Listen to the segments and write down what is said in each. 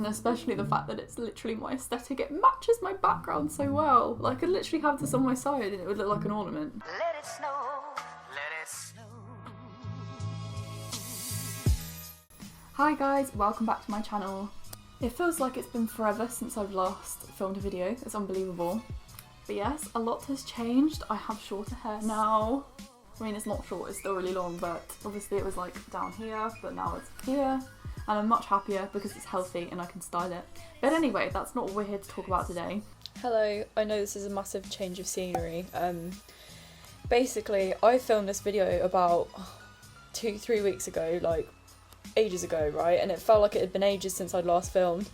and especially the fact that it's literally my aesthetic. It matches my background so well. Like, I could literally have this on my side and it would look like an ornament. Let it snow, let it snow. Hi guys, welcome back to my channel. It feels like it's been forever since I've last filmed a video. It's unbelievable. But yes, a lot has changed. I have shorter hair now. I mean, it's not short, it's still really long, but obviously it was like down here, but now it's here. And I'm much happier because it's healthy and I can style it. But anyway, that's not what we're here to talk about today. Hello, I know this is a massive change of scenery. Basically, I filmed this video about 2-3 weeks ago, like ages ago, right? And it felt like it had been ages since I'd last filmed.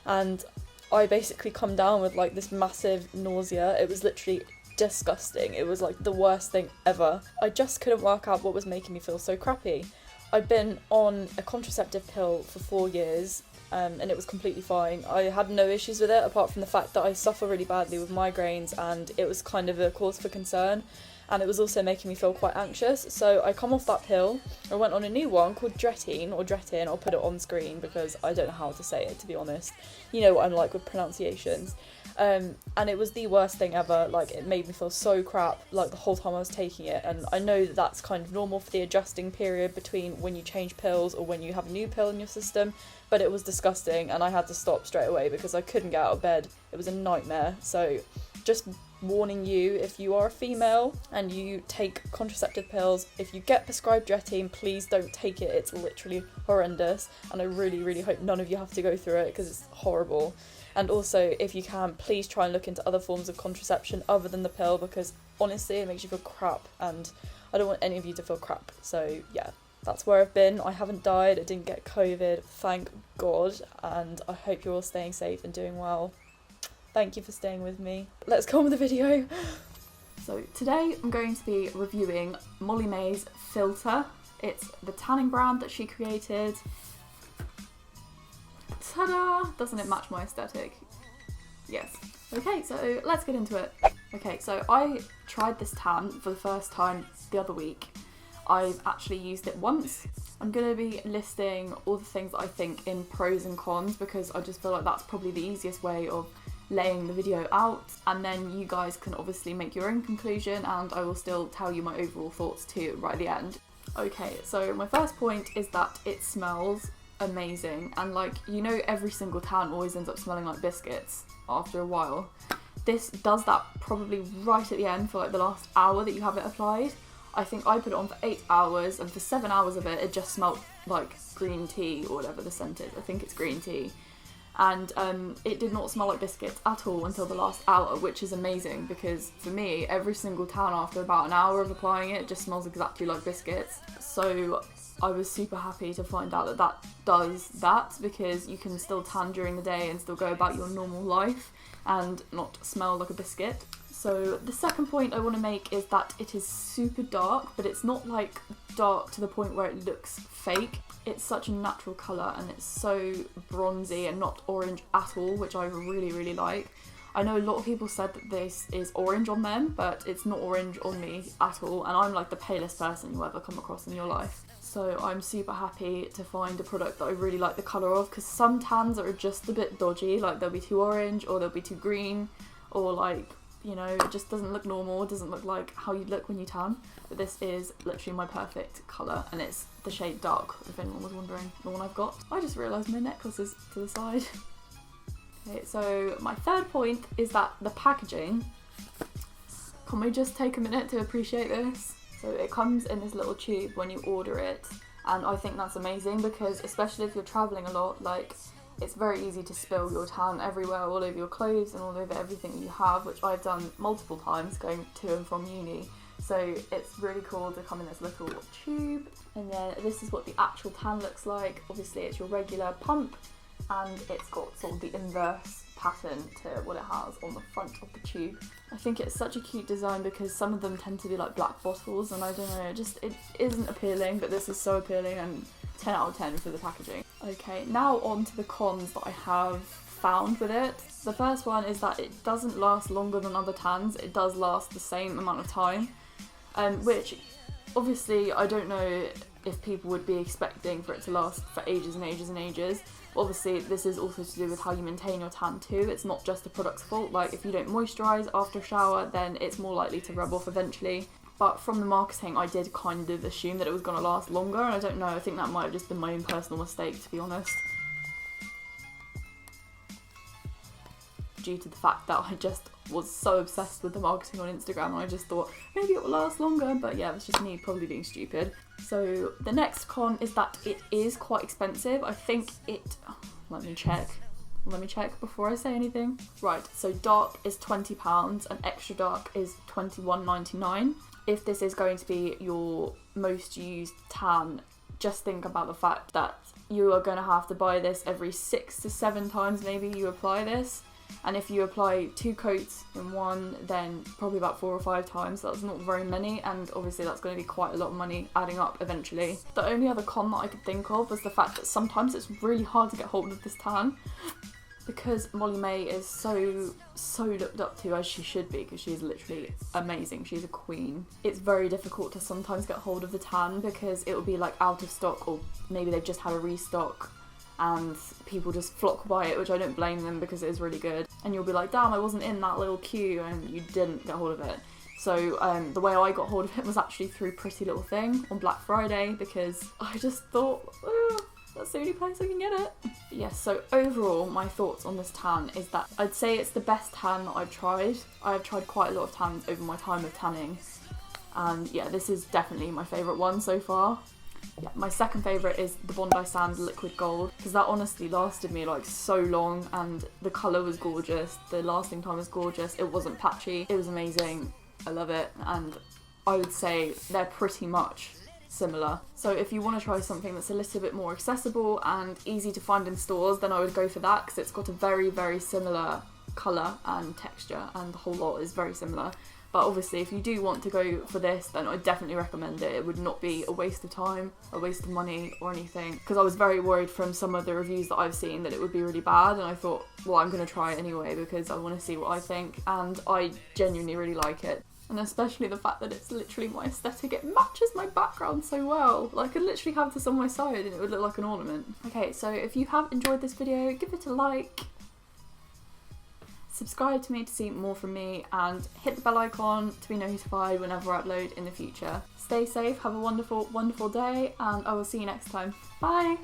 And I basically come down with like this massive nausea. It was literally disgusting. It was like the worst thing ever. I just couldn't work out what was making me feel so crappy. I'd been on a contraceptive pill for 4 years and it was completely fine. I had no issues with it apart from the fact that I suffer really badly with migraines and it was kind of a cause for concern, and it was also making me feel quite anxious. So I come off that pill, I went on a new one called Dretin, or Dretin, I'll put it on screen because I don't know how to say it, to be honest. You know what I'm like with pronunciations. And it was the worst thing ever. Like, it made me feel so crap like the whole time I was taking it, and I know that that's kind of normal for the adjusting period between when you change pills or when you have a new pill in your system, but it was disgusting and I had to stop straight away because I couldn't get out of bed. It was a nightmare. So just warning you, if you are a female and you take contraceptive pills, if you get prescribed Dretin, please don't take it. It's literally horrendous, and I really hope none of you have to go through it because it's horrible. And also, if you can, please try and look into other forms of contraception other than the pill, because honestly it makes you feel crap and I don't want any of you to feel crap. So yeah, that's where I've been. I haven't died, I didn't get COVID, thank God, and I hope you're all staying safe and doing well. Thank you for staying with me. Let's go on with the video. So today I'm going to be reviewing Molly-Mae's Filter. It's the tanning brand that she created. Ta-da! Doesn't it match my aesthetic? Yes. Okay, so let's get into it. Okay, so I tried this tan for the first time the other week. I've actually used it once. I'm going to be listing all the things that I think in pros and cons, because I just feel like that's probably the easiest way of laying the video out, and then you guys can obviously make your own conclusion, and I will still tell you my overall thoughts too right at the end. Okay, so my first point is that it smells amazing, and like, you know, every single tan always ends up smelling like biscuits after a while. This does that probably right at the end for like the last hour that you have it applied. I think I put it on for 8 hours, and for 7 hours of it, it just smelled like green tea or whatever the scent is. I think it's green tea. And it did not smell like biscuits at all until the last hour, which is amazing, because for me, every single tan after about an hour of applying it just smells exactly like biscuits. So I was super happy to find out that that does that, because you can still tan during the day and still go about your normal life and not smell like a biscuit. So the second point I want to make is that it is super dark, but it's not like dark to the point where it looks fake. It's such a natural colour and it's so bronzy and not orange at all, which I really like. I know a lot of people said that this is orange on them, but it's not orange on me at all, and I'm like the palest person you ever come across in your life. So I'm super happy to find a product that I really like the colour of, because some tans are just a bit dodgy, like they'll be too orange or they'll be too green, or like, you know, it just doesn't look normal, it doesn't look like how you'd look when you tan. But this is literally my perfect colour, and it's the shade dark, if anyone was wondering, the one I've got. I just realised my necklace is to the side. Okay, so my third point is that the packaging, can we just take a minute to appreciate this? So it comes in this little tube when you order it, and I think that's amazing, because especially if you're travelling a lot, like, it's very easy to spill your tan everywhere, all over your clothes and all over everything you have, which I've done multiple times going to and from uni. So it's really cool to come in this little tube. And then this is what the actual tan looks like. Obviously it's your regular pump, and it's got sort of the inverse pattern to what it has on the front of the tube. I think it's such a cute design, because some of them tend to be like black bottles, and I don't know, it isn't appealing, but this is so appealing, and 10 out of 10 for the packaging. Okay, now on to the cons that I have found with it. The first one is that it doesn't last longer than other tans. It does last the same amount of time, which obviously I don't know if people would be expecting for it to last for ages and ages and ages. Obviously, this is also to do with how you maintain your tan too. It's not just the product's fault. Like, if you don't moisturise after a shower, then it's more likely to rub off eventually. But from the marketing, I did kind of assume that it was going to last longer, and I don't know, I think that might have just been my own personal mistake, to be honest. Due to the fact that I just was so obsessed with the marketing on Instagram, and I just thought maybe it will last longer, but yeah, it was just me probably being stupid. So the next con is that it is quite expensive. I think it, let me check before I say anything. Right, so dark is £20 and extra dark is £21.99. If this is going to be your most used tan, just think about the fact that you are going to have to buy this every 6 to 7 times maybe you apply this. And if you apply 2 coats in one, then probably about 4 or 5 times. That's not very many, and obviously that's going to be quite a lot of money adding up eventually. The only other con that I could think of was the fact that sometimes it's really hard to get hold of this tan, because Molly-Mae is so looked up to, as she should be, because she's literally amazing. She's a queen. It's very difficult to sometimes get hold of the tan because it will be like out of stock, or maybe they've just had a restock and people just flock by it, which I don't blame them because it is really good. And you'll be like, damn, I wasn't in that little queue, and you didn't get hold of it. So the way I got hold of it was actually through Pretty Little Thing on Black Friday, because I just thought, that's the only place I can get it. But yes, so overall, my thoughts on this tan is that I'd say it's the best tan that I've tried. I've tried quite a lot of tans over my time of tanning, and yeah, this is definitely my favourite one so far. Yeah, my second favourite is the Bondi Sand Liquid Gold, because that honestly lasted me like so long, and the colour was gorgeous, the lasting time was gorgeous, it wasn't patchy, it was amazing, I love it, and I would say they're pretty much similar. So if you want to try something that's a little bit more accessible and easy to find in stores, then I would go for that, because it's got a very similar colour and texture, and the whole lot is very similar. But obviously, if you do want to go for this, then I definitely recommend it. It would not be a waste of time, a waste of money or anything. Because I was very worried from some of the reviews that I've seen that it would be really bad. And I thought, well, I'm going to try it anyway because I want to see what I think. And I genuinely really like it. And especially the fact that it's literally my aesthetic. It matches my background so well. Like, I could literally have this on my side and it would look like an ornament. Okay, so if you have enjoyed this video, give it a like. Subscribe to me to see more from me, and hit the bell icon to be notified whenever I upload in the future. Stay safe, have a wonderful day, and I will see you next time. Bye!